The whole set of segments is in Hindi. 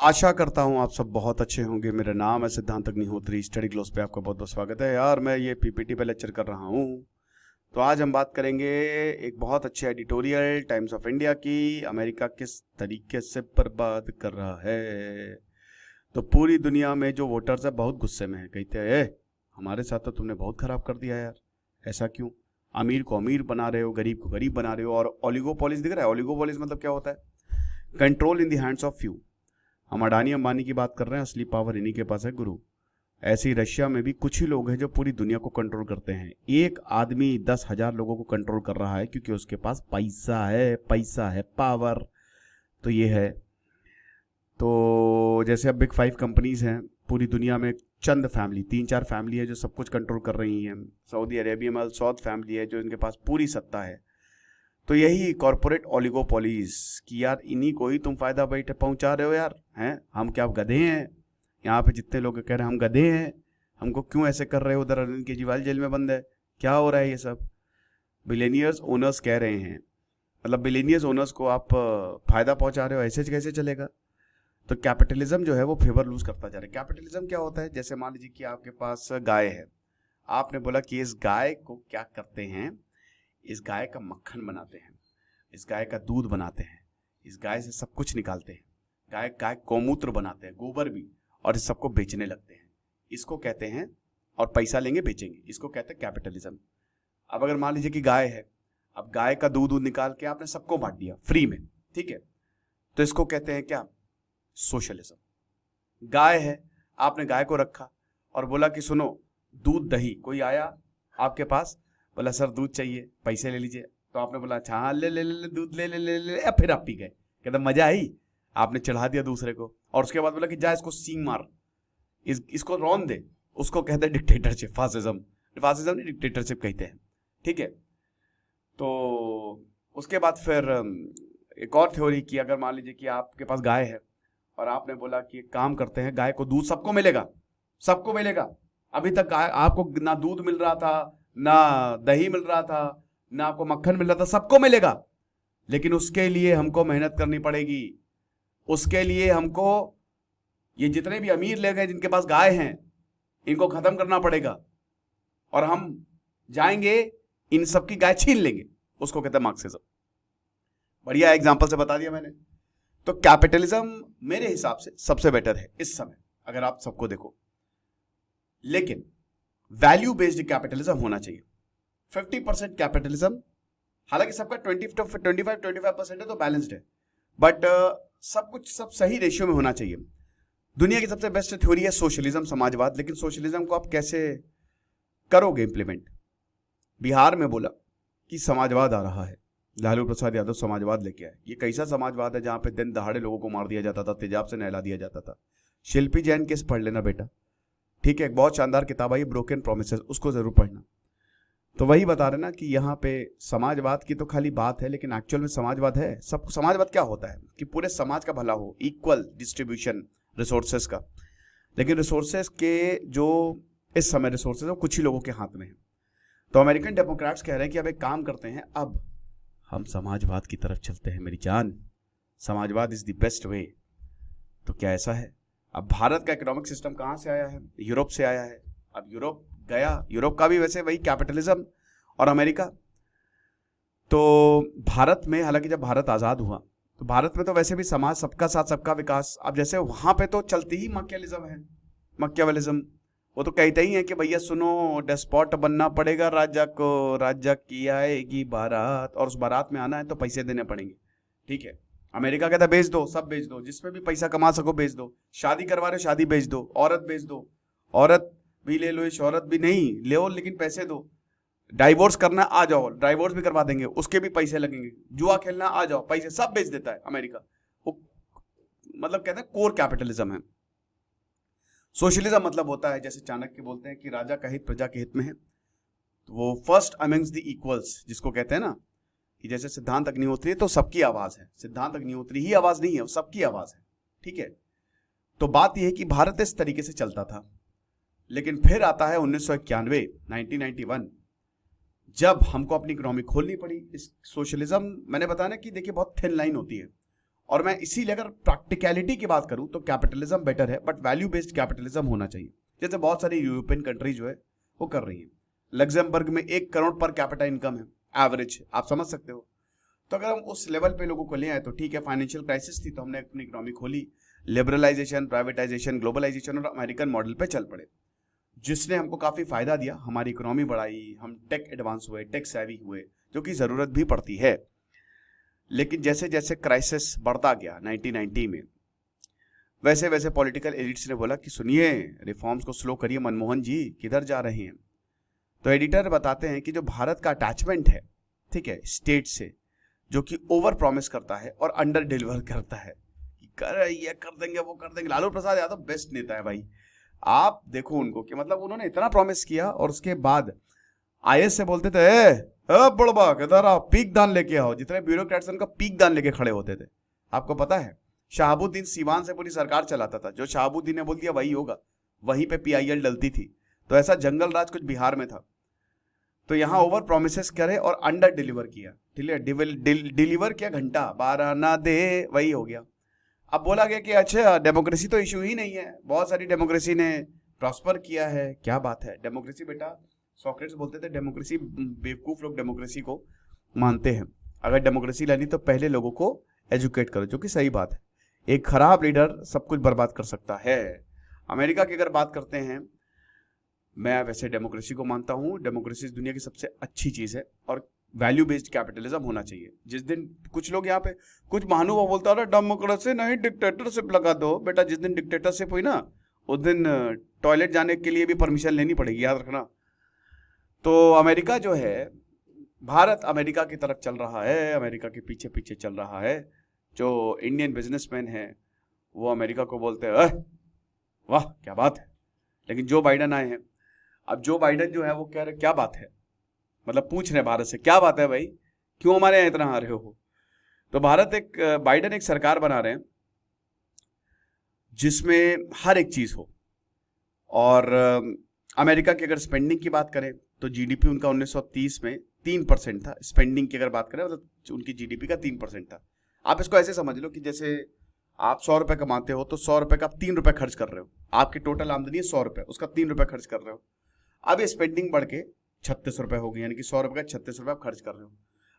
आशा करता हूँ आप सब बहुत अच्छे होंगे। मेरा नाम है सिद्धांत अग्निहोत्री। स्टडी क्लोज पे आपका बहुत बहुत स्वागत है। यार मैं ये पीपीटी पे लेक्चर कर रहा हूँ। तो आज हम बात करेंगे एक बहुत अच्छे एडिटोरियल टाइम्स ऑफ इंडिया की, अमेरिका किस तरीके से बर्बाद कर रहा है। तो पूरी दुनिया में जो वोटर्स है बहुत गुस्से में है, कहते हैं हमारे साथ तो तुमने बहुत खराब कर दिया यार, ऐसा क्यों? अमीर को अमीर बना रहे हो, गरीब को गरीब बना रहे हो। और ओलिगोपोलिस दिख रहा है। ओलिगोपोलिस मतलब क्या होता है? Control in the hands of few. हम अडानी अंबानी की बात कर रहे हैं, असली पावर इन्हीं के पास है गुरु। ऐसे ही रशिया में भी कुछ ही लोग हैं जो पूरी दुनिया को कंट्रोल करते हैं। एक आदमी 10,000 लोगों को कंट्रोल कर रहा है क्योंकि उसके पास पैसा है, पावर तो ये है। तो जैसे अब बिग 5 कंपनीज हैं पूरी दुनिया में, चंद फैमिली, 3-4 फैमिली है जो सब कुछ कंट्रोल कर रही हैं। सऊदी अरेबिया में अल सौद फैमिली है जो इनके पास पूरी सत्ता है। तो यही कॉर्पोरेट ओलिगोपोलीज कि यार इन्हीं को ही तुम फायदा बैठे पहुंचा रहे हो यार, हैं? हम क्या गधे हैं? यहाँ पे जितने लोग कह रहे हैं हम गधे हैं, हमको क्यों ऐसे कर रहे हो? उधर अरविंद केजरीवाल जेल में बंद है, क्या हो रहा है ये सब? बिलेनियर्स ओनर्स कह रहे हैं, मतलब बिलेनियर्स ओनर्स को आप फायदा पहुंचा रहे हो, ऐसे कैसे चलेगा? तो कैपिटलिज्म जो है वो फेवर लूज करता जा रहा है। कैपिटलिज्म क्या होता है? जैसे मान लीजिए कि आपके पास गाय है, आपने बोला कि इस गाय को क्या करते हैं, इस गाय का मक्खन बनाते हैं, इस गाय का दूध बनाते हैं, इस गाय से सब कुछ निकालते हैं, गाय गौमूत्र बनाते हैं, गोबर भी, और इस सबको बेचने लगते हैं। इसको कहते हैं, और पैसा लेंगे बेचेंगे, इसको कहते हैं कैपिटलिज्म। अब अगर मान लीजिए कि गाय है, अब गाय का दूध निकाल के आपने सबको बांट दिया फ्री में, ठीक है, तो इसको कहते हैं क्या? सोशलिज्म। गाय है, आपने गाय को रखा और बोला कि सुनो दूध दही, कोई आया आपके पास, बोला सर दूध चाहिए, पैसे ले लीजिए, तो आपने बोला अच्छा हाँ ले ले ले दूध ले ले ले ले, फिर आप पी गए, कहते मजा आई, आपने चढ़ा दिया दूसरे को। और उसके बाद बोला कि जा इसको सींग मार, इसको रौन दे, उसको कहते हैं डिक्टेटरशिप, फासिज्म। फासिज्म नहीं, डिक्टेटरशिप कहते हैं, ठीक है। तो उसके बाद फिर एक और थ्योरी की, अगर मान लीजिए कि आपके पास गाय है और आपने बोला कि एक काम करते हैं, गाय को दूध सबको मिलेगा, सबको मिलेगा। अभी तक आपको ना दूध मिल रहा था, ना दही मिल रहा था, ना आपको मक्खन मिल रहा था, सबको मिलेगा, लेकिन उसके लिए हमको मेहनत करनी पड़ेगी। उसके लिए हमको ये जितने भी अमीर लोग हैं जिनके पास गाय हैं, इनको खत्म करना पड़ेगा, और हम जाएंगे इन सबकी गाय छीन लेंगे, उसको कहते हैं मार्क्सिज्म। बढ़िया एग्जांपल से बता दिया मैंने। तो कैपिटलिज्म मेरे हिसाब से सबसे बेटर है इस समय, अगर आप सबको देखो। लेकिन वैल्यू बेस्ड कैपिटलिज्म होना चाहिए। 50% कैपिटलिज्म, हालांकि सबका 25-25% है तो बैलेंस्ड है, बट सब कुछ सब सही रेशियो में होना चाहिए। दुनिया की सबसे बेस्ट थ्योरी है सोशलिज्म, समाजवाद। लेकिन सोशलिज्म को आप कैसे करोगे इंप्लीमेंट? बिहार में बोला कि समाजवाद आ रहा है, लालू प्रसाद यादव समाजवाद लेके आए। ये कैसा समाजवाद है जहां पे दिन दहाड़े लोगों को मार दिया जाता था, तेजाब से नहला दिया जाता था? शिल्पी जैन केस पढ़ लेना बेटा, ठीक है, एक बहुत शानदार किताब आई ब्रोकन प्रोमिसेस, उसको जरूर पढ़ना। तो वही बता रहे ना कि यहाँ पे समाजवाद की तो खाली बात है, लेकिन एक्चुअल में समाजवाद है। सब समाजवाद क्या होता है कि पूरे समाज का भला हो, इक्वल डिस्ट्रीब्यूशन रिसोर्सेस का। लेकिन रिसोर्सेस के जो इस समय रिसोर्सेस वो कुछ ही लोगों के हाथ में है। तो अमेरिकन डेमोक्रेट्स कह रहे हैं कि अब एक काम करते हैं, अब हम समाजवाद की तरफ चलते हैं मेरी जान, समाजवाद इज द बेस्ट वे। तो क्या ऐसा है? अब भारत का इकोनॉमिक सिस्टम कहाँ से आया है? यूरोप से आया है। अब यूरोप गया, यूरोप का भी वैसे वही कैपिटलिज्म, और अमेरिका। तो भारत में, हालांकि जब भारत आज़ाद हुआ तो भारत में तो वैसे भी समाज सबका साथ सबका विकास, अब जैसे वहाँ पे तो चलती ही मक्यालिज्म है, मक्यावलिज्म। वो तो कहते ही है कि भैया सुनो डेस्पॉट बनना पड़ेगा राजा को, राजा की आएगी बारात, और उस बारात में आना है तो पैसे देने पड़ेंगे, ठीक है। अमेरिका कहता है बेच दो, सब बेच दो, जिसमें भी पैसा कमा सको बेच दो। शादी करवा रहे हो शादी बेच दो, औरत बेच दो, औरत भी ले लो, इस औरत भी नहीं ले लो लेकिन पैसे दो। डाइवोर्स करना आ जाओ, डाइवोर्स भी करवा देंगे, उसके भी पैसे लगेंगे। जुआ खेलना आ जाओ, पैसे सब बेच देता है अमेरिका। वो मतलब कहते हैं कोर कैपिटलिज्म है। सोशलिज्म मतलब होता है, जैसे चाणक्य बोलते हैं कि राजा का हित प्रजा के हित में है, तो वो फर्स्ट अमंग्स द इक्वल्स जिसको कहते हैं ना, कि जैसे सिद्धांत अग्निहोत्री तो सबकी आवाज है, सिद्धांत अग्निहोत्री ही आवाज नहीं है, वो सबकी आवाज है, ठीक है। तो बात यह है कि भारत इस तरीके से चलता था, लेकिन फिर आता है 1991, 1991, जब हमको अपनी इकोनॉमी खोलनी पड़ी। इस सोशलिज्म, मैंने बताया ना कि देखिए बहुत थिन लाइन होती है, और मैं इसीलिए अगर प्रैक्टिकलिटी की बात करूं तो कैपिटलिज्म बेटर है, बट वैल्यू बेस्ड कैपिटलिज्म होना चाहिए, जैसे बहुत सारी यूरोपियन कंट्री जो है वो कर रही है। लग्जमबर्ग में 1 करोड़ पर कैपिटा इनकम है एवरेज, आप समझ सकते हो। तो अगर हम उस लेवल पे लोगों को ले आए तो ठीक है। फाइनेंशियल क्राइसिस थी तो हमने अपनी इकोनॉमी खोली, लिबरलाइजेशन, प्राइवेटाइजेशन, ग्लोबलाइजेशन और अमेरिकन मॉडल पे चल पड़े, जिसने हमको काफी फायदा दिया, हमारी इकोनॉमी बढ़ाई, हम टेक एडवांस हुए, टेक सेवी हुए, जो कि जरूरत भी पड़ती है। लेकिन जैसे जैसे क्राइसिस बढ़ता गया 1990 में, वैसे वैसे पॉलिटिकल एलिट्स ने बोला कि सुनिए, रिफॉर्म्स को स्लो करिए, मनमोहन जी किधर जा रहे हैं। तो एडिटर बताते हैं कि जो भारत का अटैचमेंट है, ठीक है, स्टेट से, जो कि ओवर प्रॉमिस करता है और अंडर डिलीवर करता है, ये कर देंगे वो कर देंगे। लालू प्रसाद यादव बेस्ट नेता है भाई, आप देखो उनको कि मतलब उन्होंने इतना प्रॉमिस किया और उसके बाद आईएएस से बोलते थे बड़बा किधर आओ, पीक दान लेके आओ। जितने ब्यूरोक्रेट्स उनका पीक दान लेके खड़े होते थे। आपको पता है शहाबुद्दीन सीवान से पूरी सरकार चलाता था, जो शहाबुद्दीन ने बोल दिया वही होगा, वहीं पे पीआईएल डलती थी। तो ऐसा जंगल राज कुछ बिहार में था। तो यहां ओवर प्रोमिसेस करे और अंडर डिलीवर किया, ठीक है, डिलीवर किया घंटा 12 ना दे, वही हो गया। अब बोला गया कि अच्छा डेमोक्रेसी तो इशू ही नहीं है, बहुत सारी डेमोक्रेसी ने प्रॉस्पर किया है। क्या बात है, डेमोक्रेसी बेटा, सोक्रेट्स बोलते थे डेमोक्रेसी, बेवकूफ लोग डेमोक्रेसी को मानते हैं। अगर डेमोक्रेसी लानी तो पहले लोगों को एजुकेट करो, जो कि सही बात है। एक खराब लीडर सब कुछ बर्बाद कर सकता है। अमेरिका की अगर बात करते हैं, मैं वैसे डेमोक्रेसी को मानता हूं, डेमोक्रेसी दुनिया की सबसे अच्छी चीज है और वैल्यू बेस्ड कैपिटलिज्म होना चाहिए। जिस दिन कुछ लोग यहाँ पे, कुछ महानुभाव बोलता है डेमोक्रेसी नहीं डिक्टेटरशिप लगा दो, बेटा जिस दिन डिक्टेटरशिप हुई ना उस दिन टॉयलेट जाने के लिए भी परमिशन लेनी पड़ेगी, याद रखना। तो अमेरिका जो है, भारत अमेरिका की तरफ चल रहा है, अमेरिका के पीछे पीछे चल रहा है। जो इंडियन बिजनेसमैन है वो अमेरिका को बोलते हैं वाह क्या बात है, लेकिन जो बाइडन आए हैं, अब जो बाइडन जो है वो कह रहे क्या बात है, मतलब पूछ रहे भारत से क्या बात है भाई, क्यों हमारे यहाँ इतना आ रहे हो। तो बाइडन एक सरकार बना रहे हैं जिसमें हर एक चीज हो। और अमेरिका की अगर स्पेंडिंग की बात करें तो जीडीपी उनका 1930 में 3% था। स्पेंडिंग की अगर बात करें मतलब उनकी जीडीपी का 3% था। आप इसको ऐसे समझ लो कि जैसे आप 100 रुपए कमाते हो तो 100 रुपए का आप 3 रुपए खर्च कर रहे हो, आपकी टोटल आमदनी है 100 रुपए, उसका 3 रुपए खर्च कर रहे हो। अब ये स्पेंडिंग बढ़ के 36 रुपए हो गई, यानी कि 100 रुपए का 36 रुपए आप खर्च कर रहे हो।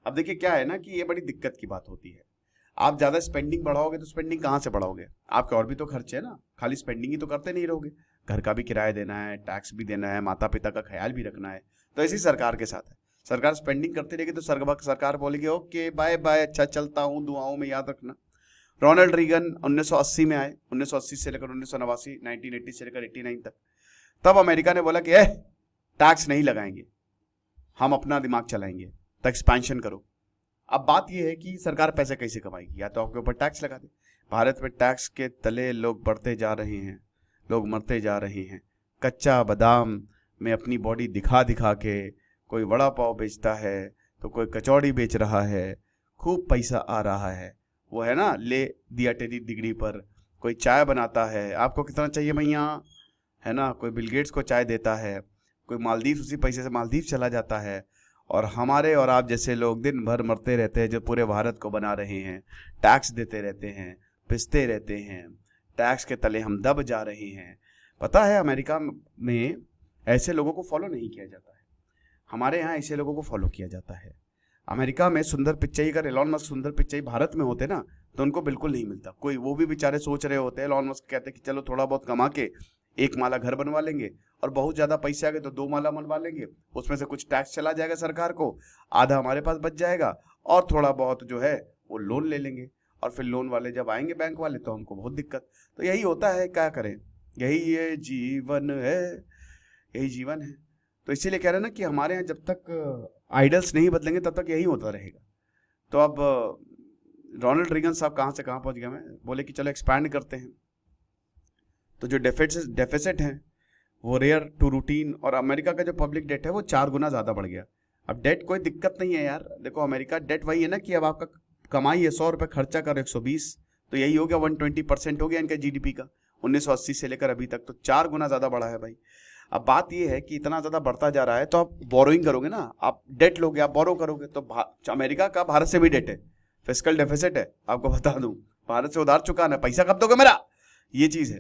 अब देखिए क्या है ना कि ये बड़ी दिक्कत की बात होती है। आप ज्यादा स्पेंडिंग बढ़ाओगे तो स्पेंडिंग कहाँ से बढ़ाओगे, आपके और भी तो खर्चे है ना, खाली स्पेंडिंग ही तो करते नहीं रहोगे। घर का भी किराया देना है, टैक्स भी देना है, माता पिता का ख्याल भी रखना है। तो ऐसी सरकार के साथ है, सरकार स्पेंडिंग करती रहेगी तो सरकार बोलेगी ओके बाय बाय, अच्छा चलता हूँ, दुआओं में याद रखना। रोनाल्ड रीगन 1980 में आए, 1980 से लेकर 1989, 1980 से लेकर 89 तक। तब अमेरिका ने बोला कि टैक्स नहीं लगाएंगे, हम अपना दिमाग चलाएंगे, तो एक्सपेंशन करो। अब बात यह है कि सरकार पैसे कैसे कमाएगी, या तो आपके ऊपर टैक्स लगा दे। भारत में टैक्स के तले लोग बढ़ते जा रहे हैं, लोग मरते जा रहे हैं। कच्चा बादाम में अपनी बॉडी दिखा दिखा के कोई वड़ा पाव बेचता है तो कोई कचौड़ी बेच रहा है, खूब पैसा आ रहा है। वो है ना, ले दिया टेरी डिग्री पर, कोई चाय बनाता है, आपको कितना चाहिए भैया, है ना, कोई बिल गेट्स को चाय देता है, कोई मालदीव उसी पैसे से मालदीव चला जाता है। और हमारे और आप जैसे लोग दिन भर मरते रहते हैं, जो पूरे भारत को बना रहे हैं, टैक्स देते रहते हैं, पिसते रहते हैं, टैक्स के तले हम दब जा रहे हैं। पता है अमेरिका में ऐसे लोगों को फॉलो नहीं किया जाता है, हमारे यहाँ ऐसे लोगों को फॉलो किया जाता है। अमेरिका में सुंदर पिच्चई, अगर एलॉन मस्क सुंदर पिच्चई भारत में होते ना तो उनको बिल्कुल नहीं मिलता कोई। वो भी बेचारे सोच रहे होते हैं, एलॉन मस्क कहते कि चलो थोड़ा बहुत कमा के 1 माला घर बनवा लेंगे, और बहुत ज्यादा पैसे आ गए तो 2 माला बनवा लेंगे, उसमें से कुछ टैक्स चला जाएगा सरकार को, आधा हमारे पास बच जाएगा, और थोड़ा बहुत जो है वो लोन ले लेंगे। और फिर लोन वाले जब आएंगे बैंक वाले तो हमको बहुत दिक्कत। तो यही होता है, क्या करें, यही ये जीवन है, यही जीवन है। तो इसीलिए कह रहे हैं ना कि हमारे यहाँ जब तक आइडल्स नहीं बदलेंगे तब तक यही होता रहेगा। तो अब रोनाल्ड रीगन साहब कहाँ से कहाँ पहुँच गए, मैं बोले कि चलो एक्सपैंड करते हैं। तो जो डेफिसिट है वो रेयर टू रूटीन, और अमेरिका का जो पब्लिक डेट है वो 4 गुना ज़्यादा बढ़ गया। अब डेट कोई दिक्कत नहीं है यार, देखो अमेरिका डेट वही है ना कि अब आपका कमाई है 100 रुपये, खर्चा करो 120, तो यही हो गया 120% हो गया इनका जीडीपी का 1980 से लेकर अभी तक। तो 4 गुना ज़्यादा बढ़ा है भाई। अब बात ये है कि इतना ज़्यादा बढ़ता जा रहा है तो आप बोरोइंग करोगे ना, आप डेट लोगे, आप बोरो करोगे, तो अमेरिका का भारत से भी डेट है, फिस्कल डेफिसिट है, आपको बता दूं, भारत से उधार चुकाना, पैसा कब दोगे मेरा, ये चीज है।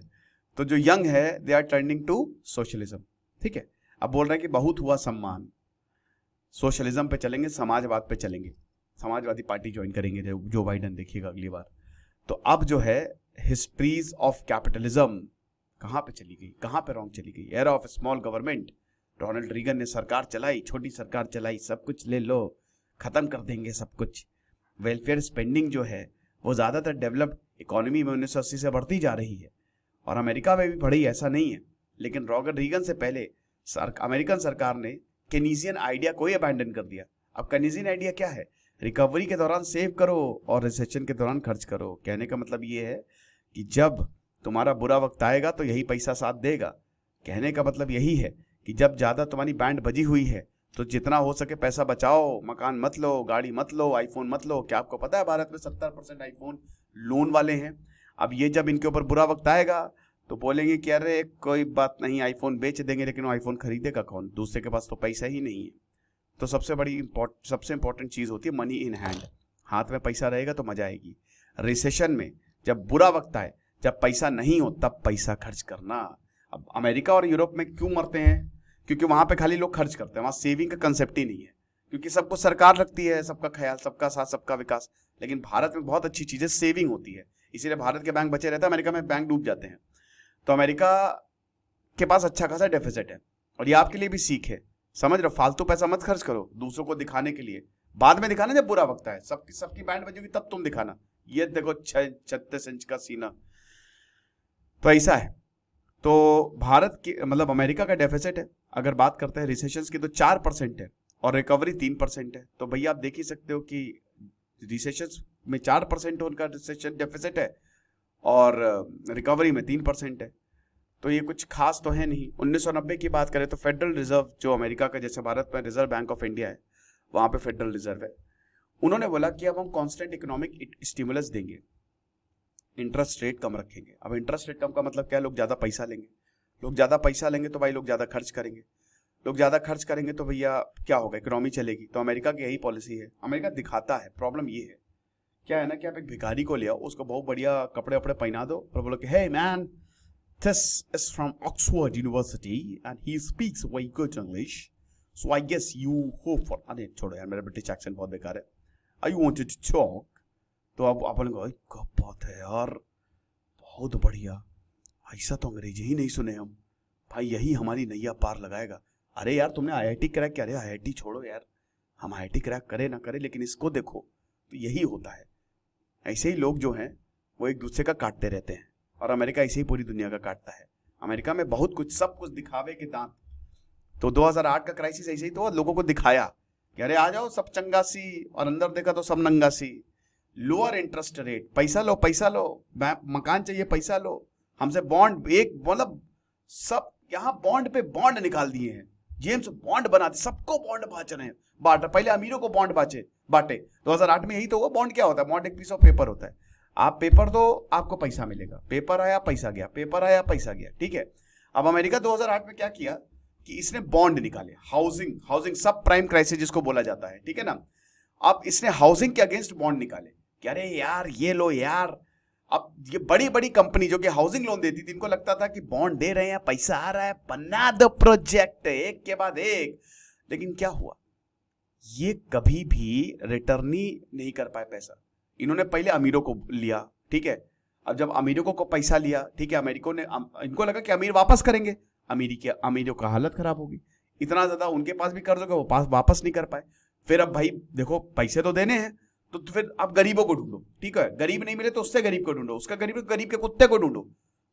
तो जो यंग है they are turning to socialism, ठीक है। अब बोल रहे हैं कि बहुत हुआ सम्मान, सोशलिज्म पे चलेंगे, समाजवाद पे चलेंगे, समाजवादी पार्टी ज्वाइन करेंगे जो बाइडन, देखिएगा अगली बार। तो अब जो है हिस्ट्रीज ऑफ कैपिटलिज्म कहाँ पे चली गई, कहाँ पे रॉन्ग चली गई। Era of small government, Ronald Reagan ने सरकार चलाई, छोटी सरकार चलाई, सब कुछ ले लो, खत्म कर देंगे सब कुछ। वेलफेयर स्पेंडिंग जो है वो ज़्यादातर डेवलप्ड इकोनॉमी में 1980 से बढ़ती जा रही है, और अमेरिका में भी बढ़ी, ऐसा नहीं है। लेकिन रोनाल्ड रीगन से पहले अमेरिकन सरकार ने केनीजियन आइडिया को ही अबैंडन कर दिया। अब केनीजियन आइडिया क्या है, रिकवरी के दौरान सेव करो और रिसेशन के दौरान खर्च करो। कहने का मतलब ये है कि जब तुम्हारा बुरा वक्त आएगा तो यही पैसा साथ देगा। कहने का मतलब यही है कि जब ज़्यादा तुम्हारी बैंड बजी हुई है तो जितना हो सके पैसा बचाओ, मकान मत लो, गाड़ी मत लो, आईफोन मत लो। क्या आपको पता है भारत में 70% आईफोन लोन वाले हैं। अब ये जब इनके ऊपर बुरा वक्त आएगा तो बोलेंगे कि अरे कोई बात नहीं, आईफोन बेच देंगे, लेकिन वो आईफोन खरीदेगा कौन, दूसरे के पास तो पैसा ही नहीं है। तो सबसे इंपॉर्टेंट चीज़ होती है मनी इन हैंड, हाथ में पैसा रहेगा तो मजा आएगी। रिसेशन में जब बुरा वक्त आए, जब पैसा नहीं हो, तब पैसा खर्च करना। अब अमेरिका और यूरोप में क्यों मरते हैं, क्योंकि वहाँ पे खाली लोग खर्च करते हैं, वहाँ सेविंग का कंसेप्ट ही नहीं है, क्योंकि सबको सरकार रखती है, सबका ख्याल, सबका साथ, सबका विकास। लेकिन भारत में बहुत अच्छी चीज़ें सेविंग होती है, इसीलिए भारत के बैंक बचे रहते हैं, अमेरिका में बैंक डूब जाते हैं। तो अमेरिका के पास अच्छा खासा डेफिसिट है, और ये आपके लिए भी सीख है, समझ रहे हो। फालतू पैसा मत खर्च करो दूसरों को दिखाने के लिए, बाद में दिखाना जब बुरा वक्त आए, सबकी बैंड बजेगी तब तुम दिखाना, ये देखो 36 इंच का सीना। तो ऐसा है। तो भारत की मतलब अमेरिका का डेफिसिट है, अगर बात करते हैं रिसेशंस की, तो 4% है और रिकवरी 3% है। तो भैया आप देख ही सकते हो कि रिसेशंस में 4% उनका रिसेशन डेफिसिट है और रिकवरी में 3% है। तो ये कुछ खास तो है नहीं। 1990 की बात करें तो फेडरल रिजर्व जो अमेरिका का, जैसे भारत में रिजर्व बैंक ऑफ इंडिया है, वहाँ पे फेडरल रिजर्व है, उन्होंने बोला कि अब हम कांस्टेंट इकोनॉमिक स्टिमुलस देंगे, इंटरेस्ट रेट कम रखेंगे। अब इंटरेस्ट रेट कम का मतलब क्या है, लोग ज़्यादा पैसा लेंगे, लोग ज़्यादा पैसा लेंगे तो भाई लोग ज़्यादा खर्च करेंगे, लोग ज़्यादा खर्च करेंगे तो भैया क्या होगा, इकोनॉमी चलेगी। तो अमेरिका की यही पॉलिसी है, अमेरिका दिखाता है। प्रॉब्लम ये है, क्या है ना कि आप एक भिखारी को ले आओ, उसको बहुत बढ़िया कपड़े वपड़े पहना दो और बोलो कि hey man, this is from Oxford University and he speaks very good English, so I guess you hope for, अरे छोड़ो यार, मेरा ब्रिटिश एक्सेंट बहुत बेकार है, I wanted to talk। तो अब आप बोलेंगे क्या बात है यार, बहुत बढ़िया, ऐसा तो अंग्रेजी ही नहीं सुने हम, भाई यही हमारी नैया पार लगाएगा। अरे यार तुमने आईआईटी क्रैक किया, अरे आईआईटी छोड़ो यार, हम आईआईटी क्रैक करें ना करें, लेकिन इसको देखो। तो यही होता है, ऐसे ही लोग जो हैं वो एक दूसरे का काटते रहते हैं, और अमेरिका ऐसे ही पूरी दुनिया का काटता है। अमेरिका में बहुत कुछ, सब कुछ दिखावे के दांत। तो 2008 का क्राइसिस ऐसे ही तो लोगों को दिखाया कि अरे आ जाओ सब चंगासी, और अंदर देखा तो सब नंगासी। लोअर इंटरेस्ट रेट, पैसा लो पैसा लो, मकान चाहिए पैसा लो, हमसे बॉन्ड, एक मतलब सब यहाँ बॉन्ड पे बॉन्ड निकाल दिए हैं, जेम्स बॉन्ड बनाते, सबको बॉन्ड बांट रहे हैं, पहले अमीरों को बॉन्ड बांटे। 2008 में यही तो हुआ। बॉन्ड क्या होता है, बॉन्ड एक पीस ऑफ पेपर होता है, आप पेपर दो आपको पैसा मिलेगा, पेपर आया पैसा गया, पेपर आया पैसा गया, ठीक है। अब अमेरिका 2008 में क्या किया कि इसने बॉन्ड निकाले, हाउसिंग सब प्राइम क्राइसिस जिसको बोला जाता है, ठीक है ना। अब इसने हाउसिंग के अगेंस्ट बॉन्ड निकाले कि अरे यार ये लो यार। अब ये बड़ी बड़ी कंपनी जो कि हाउसिंग लोन देती थी, इनको लगता था कि बॉन्ड दे रहे हैं, पैसा आ रहा है, बना दो प्रोजेक्ट एक के बाद एक। लेकिन क्या हुआ, ये कभी भी रिटर्न ही नहीं कर पाए पैसा। इन्होंने पहले अमीरों को लिया, ठीक है। अब जब अमीरों को पैसा लिया, ठीक है, अमेरिकों ने, इनको लगा कि अमीर वापस करेंगे, अमीरों का हालत खराब होगी, इतना ज्यादा उनके पास भी कर्ज हो गया, वो पास वापस नहीं कर पाए। फिर अब भाई देखो पैसे तो देने हैं, तो फिर आप गरीबों को ढूंढो, ठीक है, गरीब नहीं मिले तो उससे गरीब को ढूंढो, उसका गरीब के कुत्ते को ढूंढो,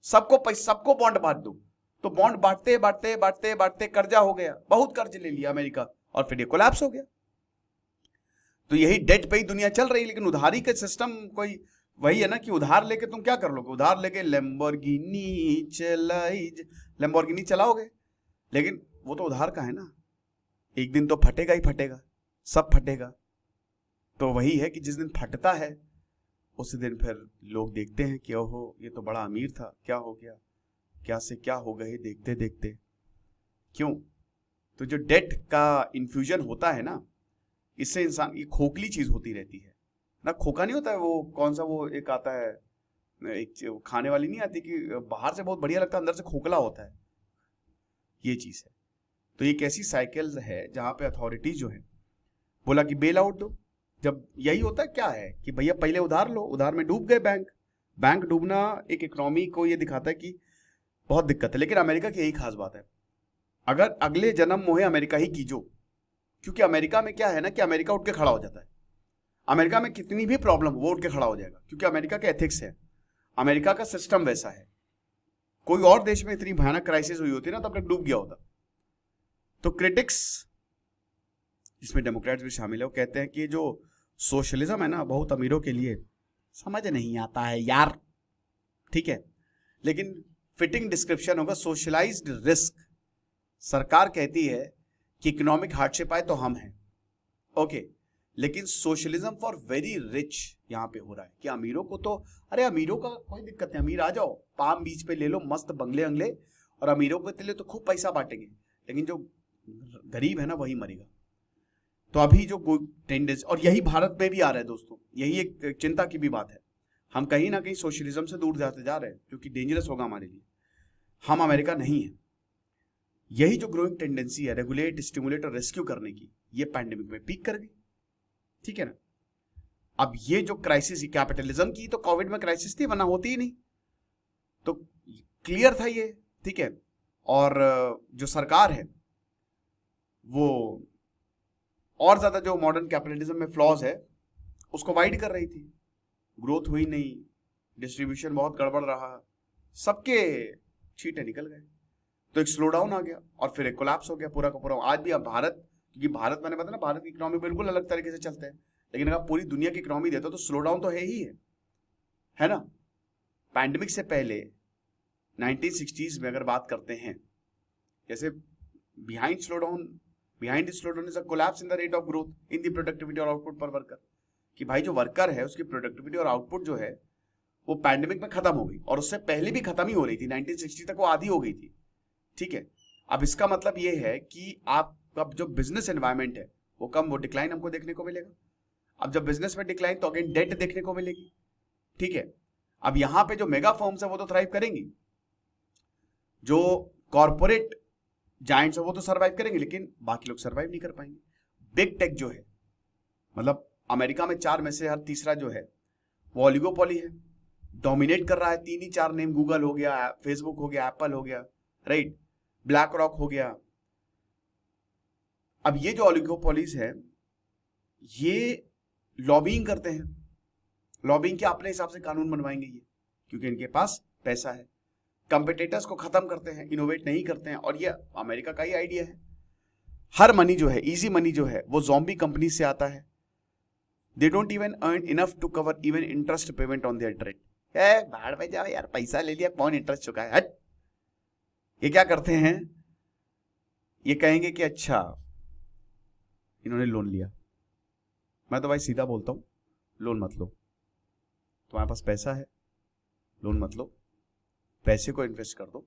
सबको बॉन्ड बांट दो। तो बॉन्ड बांटते बांटते बांटते बांटते कर्जा हो गया, बहुत कर्ज ले लिया अमेरिका, और फिर ये कोलैप्स हो गया। तो यही डेट पे ही दुनिया चल रही है। लेकिन उधारी का सिस्टम कोई वही है ना कि उधार लेके तुम क्या कर लोगे, उधार लेके लैम्बोर्गिनी चलाओगे, लेकिन वो तो उधार का है ना, एक दिन तो फटेगा ही फटेगा, सब फटेगा। तो वही है कि जिस दिन फटता है उसी दिन फिर लोग देखते हैं कि ओहो ये तो बड़ा अमीर था, क्या हो गया, क्या से क्या हो गए देखते देखते। क्यों, तो जो डेट का इन्फ्यूजन होता है ना, इससे इंसान, ये खोखली चीज होती रहती है ना, खोखा नहीं होता है वो, कौन सा वो एक आता है एक खाने वाली नहीं आती कि बाहर से बहुत बढ़िया लगता है, अंदर से खोखला होता है, ये चीज है। तो एक ऐसी साइकिल है जहां पे अथॉरिटीज जो है बोला कि बेल आउट दो। जब यही होता है क्या है कि भैया पहले उधार लो, उधार में डूब गए बैंक। बैंक डूबना एक इकोनॉमी को ये दिखाता है कि बहुत दिक्कत है। लेकिन अमेरिका की यही खास बात है, अगर अगले जन्म मोहे अमेरिका ही कीजो, क्योंकि अमेरिका में क्या है ना कि अमेरिका उठ के खड़ा हो जाता है। अमेरिका में कितनी भी प्रॉब्लम वो उठ के खड़ा हो जाएगा, क्योंकि अमेरिका के एथिक्स है, अमेरिका का सिस्टम वैसा है। कोई और देश में इतनी भयानक क्राइसिस हुई होती ना तब तक डूब गया होता। तो क्रिटिक्स, जिसमें डेमोक्रेट्स भी शामिल है, वो कहते हैं कि जो सोशलिज्म है ना बहुत अमीरों के लिए समझ नहीं आता है यार, ठीक है, लेकिन फिटिंग डिस्क्रिप्शन होगा सोशलाइज्ड रिस्क। सरकार कहती है कि इकोनॉमिक हार्डशिप आए तो हम हैं, ओके, लेकिन सोशलिज्म फॉर वेरी रिच यहां पे हो रहा है कि अमीरों को तो, अरे अमीरों का कोई दिक्कत नहीं, अमीर आ जाओ, पाम बीच पे ले लो मस्त बंगले अंगले, और अमीरों के लिए तो खूब पैसा बांटेंगे, लेकिन जो गरीब है ना वही मरेगा। तो अभी जो टेंडेंसी, और यही भारत में भी आ रहा है दोस्तों, यही एक चिंता की भी बात है। हम कहीं ना कहीं सोशलिज्म से दूर जाते जा रहे हैं, जो कि डेंजरस होगा हमारे लिए। हम अमेरिका नहीं है। यही जो ग्रोइंग टेंडेंसी है रेगुलेट, स्टिमुलेट और रेस्क्यू करने की, ये पैंडेमिक में पीक कर गई, ठीक है ना। अब ये जो क्राइसिस कैपिटलिज्म की, तो कोविड में क्राइसिस थी, वरना होती ही नहीं, तो क्लियर था ये, ठीक है। और जो सरकार है वो और ज्यादा जो मॉडर्न कैपिटलिज्म में फ्लॉज है उसको वाइड कर रही थी, ग्रोथ हुई नहीं, डिस्ट्रीब्यूशन बहुत गड़बड़ रहा, सबके छींटे निकल गए, तो एक स्लो डाउन आ गया और फिर एक कोलैप्स हो गया पूरा का पूरा। आज भी अब भारत, क्योंकि भारत मैंने बताया ना भारत की इकोनॉमी बिल्कुल अलग तरीके से चलते हैं, लेकिन अगर पूरी दुनिया की इकोनॉमी देते हो तो स्लो डाउन तो है ही है ना। पैंडेमिक से पहले 1960s में अगर बात करते हैं, जैसे behind slowdown is a collapse in the rate of growth in the productivity और आउटपुट पर वर्कर, कि भाई जो वर्कर है उसकी प्रोडक्टिविटी और आउटपुट जो है वो पैंडेमिक में खत्म हो गई, और उससे पहले भी खत्म ही हो रही थी, 1960 तक वो आधी हो गई थी, ठीक है। अब इसका मतलब ये है कि आपका जो बिजनेस एनवायरमेंट है वो कम, वो डिक्लाइन हमको देखने को मिलेगा। अब जब बिजनेस में डिक्लाइन तो अगेन डेट देखने को मिलेगी, ठीक है। अब यहां पे जो मेगा फर्म्स है वो तो थ्राइव करेंगी, जो कॉर्पोरेट जायंट्स है वो तो सर्वाइव करेंगे, लेकिन बाकी लोग सर्वाइव नहीं कर पाएंगे। बिग टेक जो है, मतलब अमेरिका में 4 में से हर तीसरा जो है वो ऑलिगोपोली है, डोमिनेट कर रहा है। 3 ही 4 नेम, गूगल हो गया, फेसबुक हो गया, एप्पल हो गया, राइट, ब्लैक रॉक हो गया। अब ये जो ऑलिगोपोलीज है ये लॉबिंग करते हैं, लॉबिंग के अपने हिसाब से कानून बनवाएंगे ये, क्योंकि इनके पास पैसा है। कंपिटिटर्स को खत्म करते हैं, इनोवेट नहीं करते हैं, और ये अमेरिका का ही आइडिया है। हर मनी जो है, इजी मनी जो है, वो ज़ॉम्बी कंपनी से आता है। They don't even earn enough to cover even interest payment on their trade. भाड़ में जाओ यार, पैसा ले लिया, कौन इंटरेस्ट चुका है, हट। ये क्या करते हैं, ये कहेंगे कि अच्छा इन्होंने लोन लिया, मैं तो भाई सीधा बोलता हूं, लोन मत लो, तुम्हारे पास पैसा है, लोन मत लो, पैसे को इन्वेस्ट कर दो,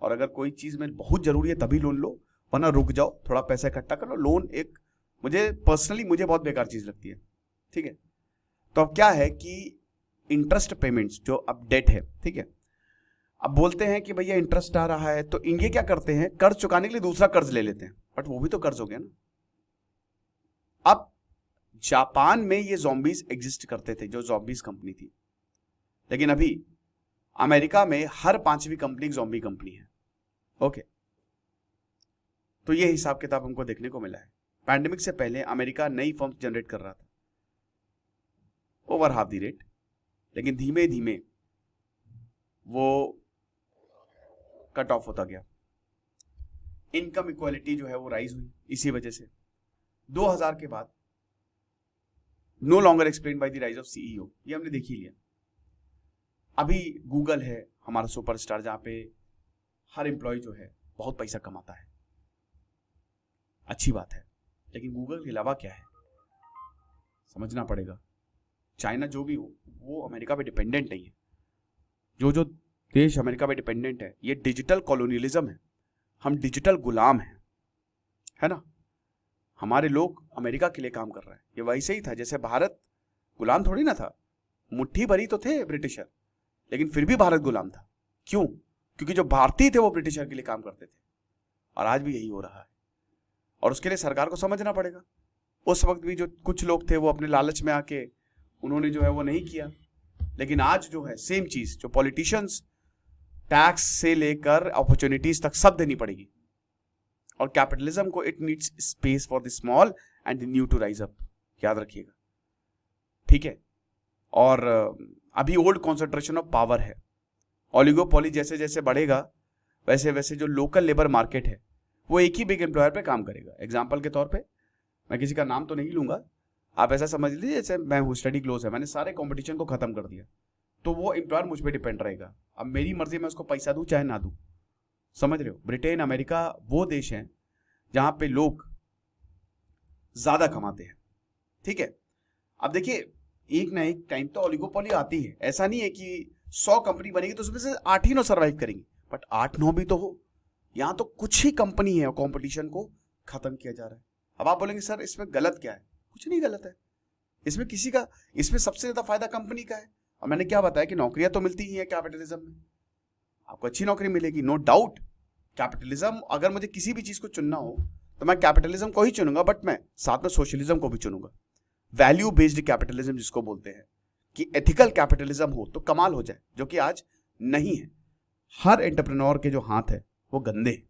और अगर कोई चीज में बहुत जरूरी है तभी लोन लो, वरना रुक जाओ, थोड़ा पैसा इकट्ठा कर लो। लोन एक मुझे पर्सनली बहुत बेकार चीज लगती है, ठीक है। तो अब क्या है कि इंटरेस्ट पेमेंट्स जो अब डेट है, ठीक है, अब बोलते हैं कि भैया इंटरेस्ट आ रहा है, तो ये क्या करते हैं, कर्ज चुकाने के लिए दूसरा कर्ज ले लेते हैं, बट वो भी तो कर्ज हो गया ना। अब जापान में ये ज़ॉम्बीज एग्जिस्ट करते थे, जो ज़ॉम्बीज कंपनी थी, लेकिन अभी अमेरिका में हर 5वीं कंपनी ज़ॉम्बी कंपनी है, ओके। तो ये हिसाब किताब हमको देखने को मिला है। पैंडेमिक से पहले अमेरिका नई फर्म जनरेट कर रहा था ओवर हाफ द रेट, लेकिन धीमे धीमे वो कट ऑफ होता गया। इनकम इक्वालिटी जो है वो राइज हुई इसी वजह से। 2000 के बाद no longer explain by the rise of CEO, ये हमने देख ही लिया। अभी गूगल है हमारा सुपरस्टार, जहां पे हर एम्प्लॉय जो है बहुत पैसा कमाता है, अच्छी बात है, लेकिन गूगल के अलावा क्या है समझना पड़ेगा। चाइना जो भी हो वो अमेरिका पे डिपेंडेंट नहीं है। जो देश अमेरिका पे डिपेंडेंट है, ये डिजिटल कॉलोनियलिज्म है, हम डिजिटल गुलाम हैं, है ना। हमारे लोग अमेरिका के लिए काम कर रहे हैं। ये वैसे ही था जैसे भारत गुलाम थोड़ी ना था, मुट्ठी भरी तो थे ब्रिटिशर, लेकिन फिर भी भारत गुलाम था। क्यों? क्योंकि जो भारतीय थे वो ब्रिटिशर के लिए काम करते थे, और आज भी यही हो रहा है। और उसके लिए सरकार को समझना पड़ेगा। उस वक्त भी जो कुछ लोग थे वो अपने लालच में आके उन्होंने जो है वो नहीं किया, लेकिन आज जो है सेम चीज, जो पॉलिटिशियंस टैक्स से लेकर अपॉर्चुनिटीज तक सब देनी पड़ेगी। और कैपिटलिज्म को it needs space for the small and the new to rise up, याद रखिएगा, ठीक है। और अभी ओल्ड कॉन्सेंट्रेशन ऑफ पावर है। ओलिगोपोली जैसे जैसे बढ़ेगा वैसे वैसे जो लोकल लेबर मार्केट है वो एक ही बिग एम्प्लॉयर पे काम करेगा। एग्जांपल के तौर पे मैं किसी का नाम तो नहीं लूंगा, आप ऐसा समझ लीजिए जैसे मैं हूँ, स्टडी क्लोज है, मैंने सारे कंपटीशन को खत्म कर दिया, तो वो एम्प्लॉयर मुझ पर डिपेंड रहेगा। अब मेरी मर्जी में उसको पैसा दूं चाहे ना दूं, समझ रहे हो। ब्रिटेन, अमेरिका वो देश हैं जहां पे लोग ज्यादा कमाते हैं, ठीक है। अब देखिए, एक ना एक टाइम तो ओलिगोपोली आती है। ऐसा नहीं है कि 100 कंपनी बनेगी तो उसमें से 8 ही 9 सर्वाइव करेंगी, बट 8-9 भी तो हो। यहां तो कुछ ही कंपनी है और कंपटीशन को खत्म किया जा रहा है। अब आप बोलेंगे सर इसमें गलत क्या है? कुछ नहीं गलत है इसमें, किसी का, इसमें सबसे ज्यादा फायदा कंपनी का है। और मैंने क्या बताया कि नौकरियां तो मिलती ही है कैपिटलिज्म में, आपको अच्छी नौकरी मिलेगी, नो डाउट। कैपिटलिज्म, अगर मुझे किसी भी चीज को चुनना हो तो मैं कैपिटलिज्म को ही चुनूंगा, बट मैं साथ में सोशलिज्म को भी चुनूंगा। वैल्यू बेस्ड कैपिटलिज्म जिसको बोलते हैं, कि एथिकल कैपिटलिज्म हो तो कमाल हो जाए, जो कि आज नहीं है। हर एंटरप्रेन्योर के जो हाथ है वो गंदे हैं,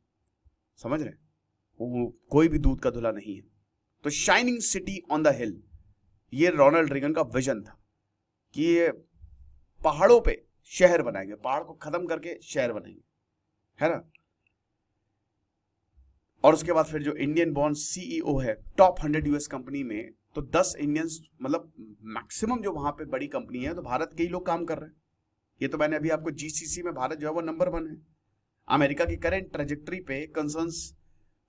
समझ रहे हैं, वो कोई भी दूध का धुला नहीं है। तो शाइनिंग सिटी ऑन द हिल, ये रोनाल्ड रेगन का विजन था कि ये पहाड़ों पे शहर बनाएंगे, पहाड़ को खत्म करके शहर बनाएंगे, है ना। और उसके बाद फिर जो इंडियन बॉर्न सीईओ है टॉप 100 यूएस कंपनी में, तो 10 इंडियंस, मतलब मैक्सिमम जो वहां पे बड़ी कंपनी है तो भारत के ही लोग काम कर रहे हैं। ये तो मैंने अभी आपको जीसीसी में भारत जो है वो नंबर 1 है। अमेरिका की करंट ट्रेजेक्टरी पे concerns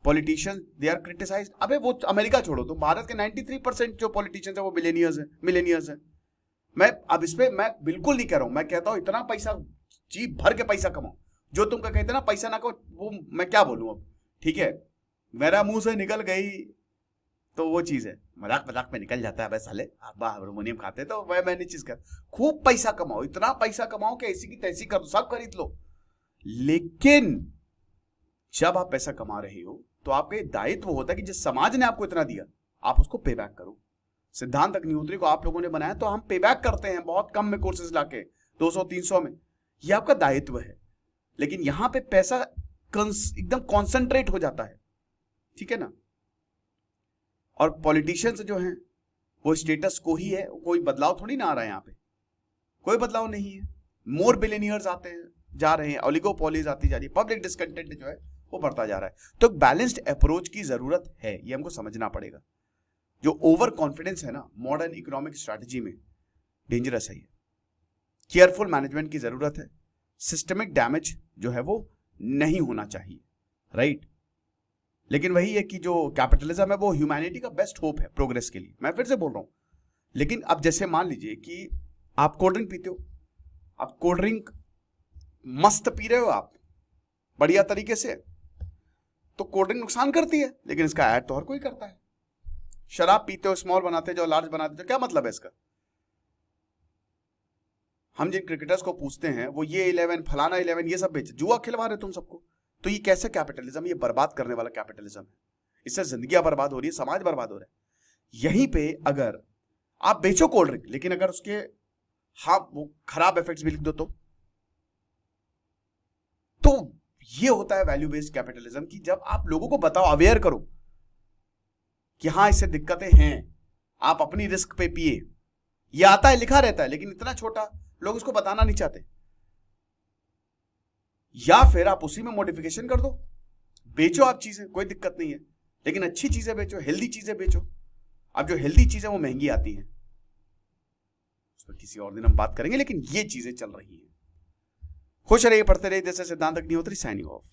politicians they are criticized. अबे वो अमेरिका छोड़ो, तो भारत के 93% जो पॉलिटिशियंस है वो मिलेनियर्स है। मैं अब इस पे मैं बिल्कुल नहीं कह रहा हूं, मैं कहता हूं इतना पैसा, जी भर के पैसा कमाओ। जो तुम कहते ना पैसा ना कहो, वो मैं क्या बोलूं अब, ठीक है, मेरा मुंह से निकल गई तो वो चीज है, मजाक मजाक में निकल जाता है, बस साले आप हारमोनियम खाते तो मैं नहीं चीज कर। खूब पैसा कमाओ, इतना पैसा कमाओ कि ऐसी की तैसी कर दो, सब खरीद लो। लेकिन जब आप पैसा कमा रहे हो तो आपका दायित्व होता है कि जिस समाज ने आपको इतना दिया आप उसको पे बैक करो। सिद्धांत अग्निहोत्री को आप लोगों ने बनाया तो हम पे बैक करते हैं बहुत कम में कोर्सेज लाके, 200-300 में, ये आपका दायित्व है। लेकिन यहां पे पैसा एकदम कॉन्सेंट्रेट हो जाता है, ठीक है ना। और पॉलिटिशियंस जो हैं वो स्टेटस को ही है, कोई बदलाव थोड़ी ना आ रहा है, यहाँ पे कोई बदलाव नहीं है। मोर बिलियनियर्स आते हैं जा रहे हैं, ओलिगोपोलीज आती जा रही है, पब्लिक डिसकंटेंट जो है वो बढ़ता जा रहा है। तो बैलेंस्ड अप्रोच की जरूरत है, ये हमको समझना पड़ेगा। जो ओवर कॉन्फिडेंस है ना मॉडर्न इकोनॉमिक स्ट्रैटेजी में, डेंजरस है ये। केयरफुल मैनेजमेंट की जरूरत है, सिस्टमिक डैमेज जो है वो नहीं होना चाहिए, राइट। लेकिन वही है कि जो कैपिटलिज्म है वो ह्यूमैनिटी का बेस्ट होप है प्रोग्रेस के लिए, मैं फिर से बोल रहा हूं। लेकिन अब जैसे मान लीजिए कि आप कोल्ड ड्रिंक पीते हो, आप कोल्ड ड्रिंक मस्त पी रहे हो आप बढ़िया तरीके से, तो कोल्ड ड्रिंक नुकसान करती है, लेकिन इसका ऐड तो हर कोई करता है। शराब पीते हो, स्मॉल बनाते जो लार्ज बनाते हो, क्या मतलब है इसका? हम जिन क्रिकेटर्स को पूछते हैं वो ये 11 फलाना 11 ये सब बेच, जुआ खिलवा रहे तुम सबको। तो ये कैसे कैपिटलिज्म? ये बर्बाद करने वाला कैपिटलिज्म है। इससे जिंदगियां बर्बाद हो रही है, समाज बर्बाद हो रहा है। यहीं पे अगर आप बेचो कोल्ड ड्रिंक, लेकिन अगर उसके वो खराब इफेक्ट्स भी लिख दो तो ये होता है वैल्यू बेस्ड कैपिटलिज्म की। जब आप लोगों को बताओ, अवेयर करो कि हाँ इससे दिक्कतें हैं, आप अपनी रिस्क पे पिए, ये आता है लिखा रहता है, लेकिन इतना छोटा लोग उसको बताना नहीं चाहते। या फिर आप उसी में मॉडिफिकेशन कर दो, बेचो आप चीजें, कोई दिक्कत नहीं है, लेकिन अच्छी चीजें बेचो, हेल्दी चीजें बेचो। अब जो हेल्दी चीजें वो महंगी आती हैं, उस पर किसी और दिन हम बात करेंगे, लेकिन ये चीजें चल रही हैं। खुश रहिए, पढ़ते रहिए। जैसे सिद्धांत अग्निहोत्री, साइनिंग ऑफ।